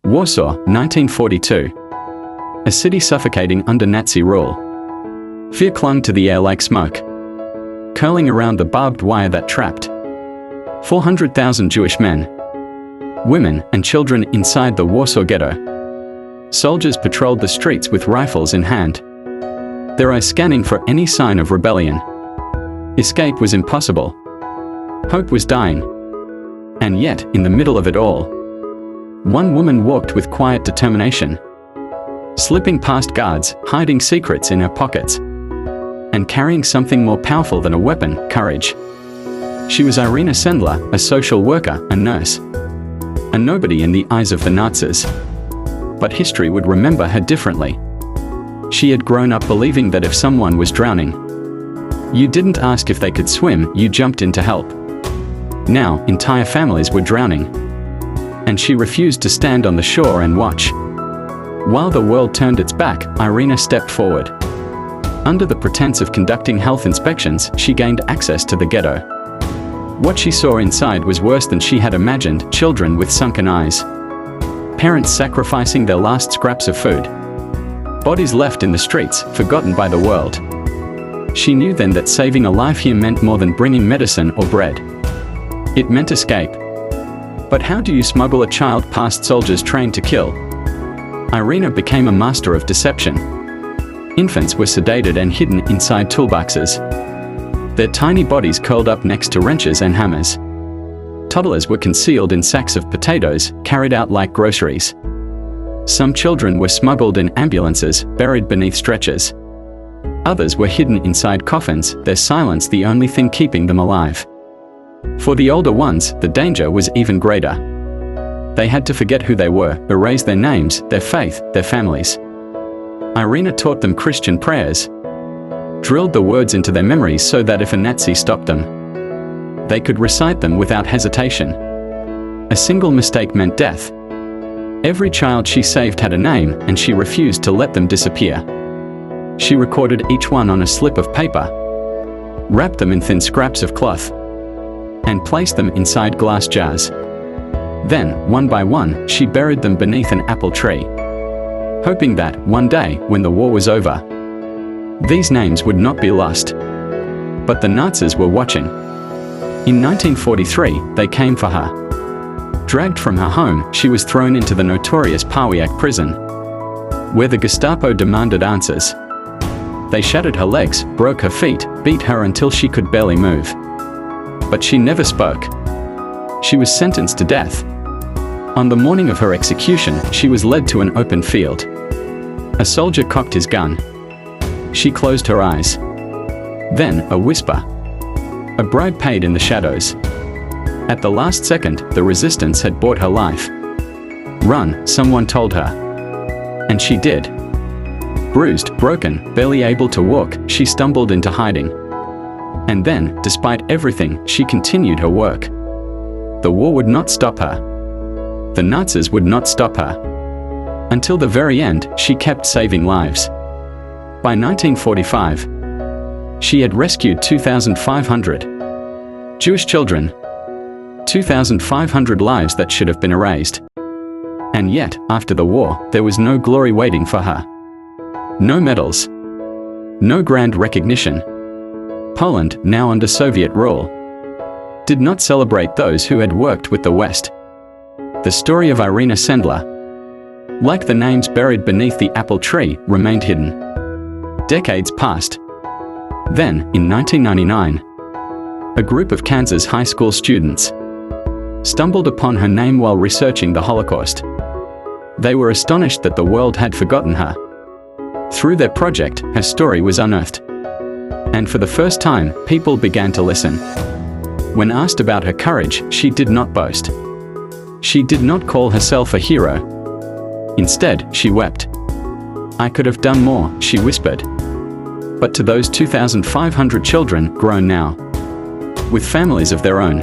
Warsaw, 1942. A city suffocating under Nazi rule. Fear clung to the air like smoke, curling around the barbed wire that trapped 400,000 Jewish men, women, and children inside the Warsaw Ghetto. Soldiers patrolled the streets with rifles in hand, their eyes scanning for any sign of rebellion. Escape was impossible. Hope was dying. And yet, in the middle of it all, one woman walked with quiet determination, slipping past guards, hiding secrets in her pockets, and carrying something more powerful than a weapon: courage. She was Irena Sendler, a social worker, a nurse, a nobody in the eyes of the Nazis. But history would remember her differently. She had grown up believing that if someone was drowning, you didn't ask if they could swim, you jumped in to help. Now, entire families were drowning, and she refused to stand on the shore and watch. While the world turned its back, Irena stepped forward. Under the pretense of conducting health inspections, she gained access to the ghetto. What she saw inside was worse than she had imagined: children with sunken eyes, parents sacrificing their last scraps of food, bodies left in the streets, forgotten by the world. She knew then that saving a life here meant more than bringing medicine or bread. It meant escape. But how do you smuggle a child past soldiers trained to kill? Irena became a master of deception. Infants were sedated and hidden inside toolboxes, their tiny bodies curled up next to wrenches and hammers. Toddlers were concealed in sacks of potatoes, carried out like groceries. Some children were smuggled in ambulances, buried beneath stretchers. Others were hidden inside coffins, their silence the only thing keeping them alive. For the older ones, the danger was even greater. They had to forget who they were, erase their names, their faith, their families. Irena taught them Christian prayers, drilled the words into their memories so that if a Nazi stopped them, they could recite them without hesitation. A single mistake meant death. Every child she saved had a name, and she refused to let them disappear. She recorded each one on a slip of paper, wrapped them in thin scraps of cloth, and placed them inside glass jars. Then, one by one, she buried them beneath an apple tree, hoping that, one day, when the war was over, these names would not be lost. But the Nazis were watching. In 1943, they came for her. Dragged from her home, she was thrown into the notorious Pawiak prison, where the Gestapo demanded answers. They shattered her legs, broke her feet, beat her until she could barely move. But she never spoke. She was sentenced to death. On the morning of her execution, she was led to an open field. A soldier cocked his gun. She closed her eyes. Then, a whisper. A bribe paid in the shadows. At the last second, the resistance had bought her life. Run, someone told her. And she did. Bruised, broken, barely able to walk, she stumbled into hiding. And then, despite everything, she continued her work. The war would not stop her. The Nazis would not stop her. Until the very end, she kept saving lives. By 1945, she had rescued 2,500 Jewish children, 2,500 lives that should have been erased. And yet, after the war, there was no glory waiting for her. No medals. No grand recognition. Poland, now under Soviet rule, did not celebrate those who had worked with the West. The story of Irena Sendler, like the names buried beneath the apple tree, remained hidden. Decades passed. Then, in 1999, a group of Kansas high school students stumbled upon her name while researching the Holocaust. They were astonished that the world had forgotten her. Through their project, her story was unearthed. And for the first time, people began to listen. When asked about her courage, she did not boast. She did not call herself a hero. Instead, she wept. "I could have done more," she whispered. But to those 2,500 children, grown now, with families of their own,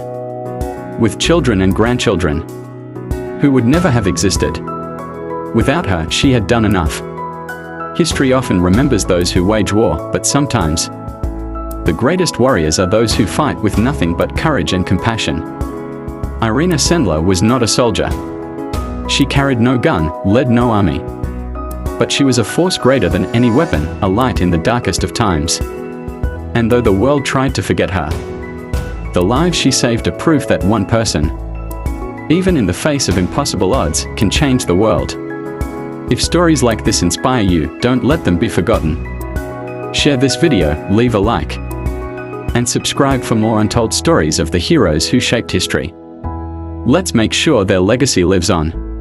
with children and grandchildren, who would never have existed without her, she had done enough. History often remembers those who wage war, but sometimes, the greatest warriors are those who fight with nothing but courage and compassion. Irena Sendler was not a soldier. She carried no gun, led no army. But she was a force greater than any weapon, a light in the darkest of times. And though the world tried to forget her, the lives she saved are proof that one person, even in the face of impossible odds, can change the world. If stories like this inspire you, don't let them be forgotten. Share this video, leave a like, and subscribe for more untold stories of the heroes who shaped history. Let's make sure their legacy lives on.